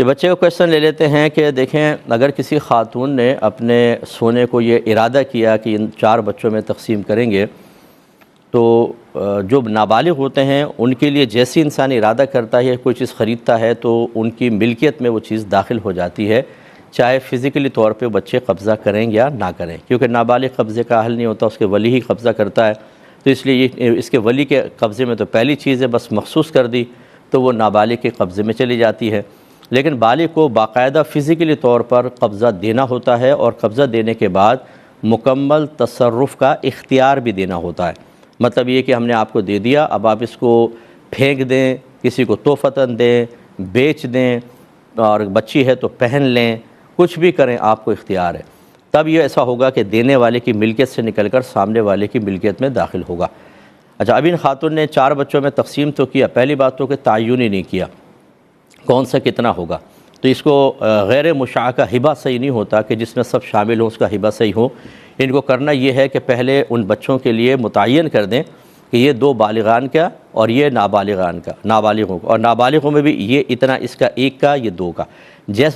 یہ بچے کا کویشچن لے لیتے ہیں کہ دیکھیں، اگر کسی خاتون نے اپنے سونے کو یہ ارادہ کیا کہ ان 4 بچوں میں تقسیم کریں گے، تو جو نابالغ ہوتے ہیں ان کے لیے جیسی انسان ارادہ کرتا ہے کوئی چیز خریدتا ہے تو ان کی ملکیت میں وہ چیز داخل ہو جاتی ہے، چاہے فزیکلی طور پہ بچے قبضہ کریں یا نہ کریں، کیونکہ نابالغ قبضے کا حل نہیں ہوتا، اس کے ولی ہی قبضہ کرتا ہے۔ تو اس لیے اس کے ولی کے قبضے میں تو پہلی چیز ہے بس مخصوص کر دی تو وہ نابالغ کے قبضے میں چلی جاتی ہے، لیکن بالغ کو باقاعدہ فزیکلی طور پر قبضہ دینا ہوتا ہے، اور قبضہ دینے کے بعد مکمل تصرف کا اختیار بھی دینا ہوتا ہے۔ مطلب یہ کہ ہم نے آپ کو دے دیا، اب آپ اس کو پھینک دیں، کسی کو تحفتاً دیں، بیچ دیں، اور بچی ہے تو پہن لیں، کچھ بھی کریں، آپ کو اختیار ہے۔ تب یہ ایسا ہوگا کہ دینے والے کی ملکیت سے نکل کر سامنے والے کی ملکیت میں داخل ہوگا۔ اچھا، اب ان خاتون نے 4 بچوں میں تقسیم تو کیا، پہلی بات تو کہ تعین ہی نہیں کیا کون سا کتنا ہوگا، تو اس کو غیر مشاع کا ہبہ صحیح نہیں ہوتا کہ جس میں سب شامل ہوں اس کا ہبہ صحیح ہو۔ ان کو کرنا یہ ہے کہ پہلے ان بچوں کے لیے متعین کر دیں کہ یہ 2 بالغان کا اور یہ نابالغان کا، نابالغوں کا، اور نابالغوں میں بھی یہ اتنا، اس کا 1 کا، یہ 2 کا۔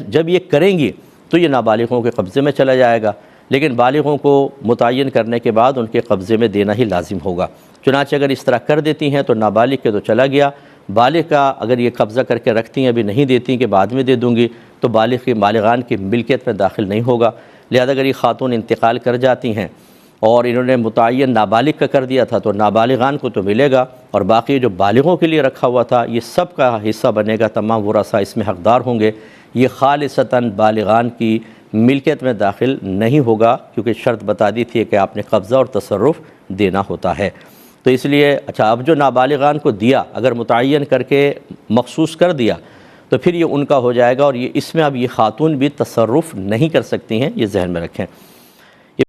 جب یہ کریں گی تو یہ نابالغوں کے قبضے میں چلا جائے گا، لیکن بالغوں کو متعین کرنے کے بعد ان کے قبضے میں دینا ہی لازم ہوگا۔ چنانچہ اگر اس طرح کر دیتی ہیں تو نابالغ کے تو چلا گیا، بالغ کا اگر یہ قبضہ کر کے رکھتی ہیں، ابھی نہیں دیتی کہ بعد میں دے دوں گی، تو بالغان کی ملکیت میں داخل نہیں ہوگا۔ لہذا اگر یہ خاتون انتقال کر جاتی ہیں اور انہوں نے متعین نابالغ کا کر دیا تھا تو نابالغان کو تو ملے گا، اور باقی جو بالغوں کے لیے رکھا ہوا تھا یہ سب کا حصہ بنے گا، تمام ورثاء اس میں حقدار ہوں گے۔ یہ خالصتاً بالغان کی ملکیت میں داخل نہیں ہوگا، کیونکہ شرط بتا دی تھی کہ آپ نے قبضہ اور تصرف دینا ہوتا ہے۔ تو اس لیے اچھا، اب جو نابالغان کو دیا اگر متعین کر کے مخصوص کر دیا تو پھر یہ ان کا ہو جائے گا، اور یہ اس میں اب یہ خاتون بھی تصرف نہیں کر سکتی ہیں، یہ ذہن میں رکھیں۔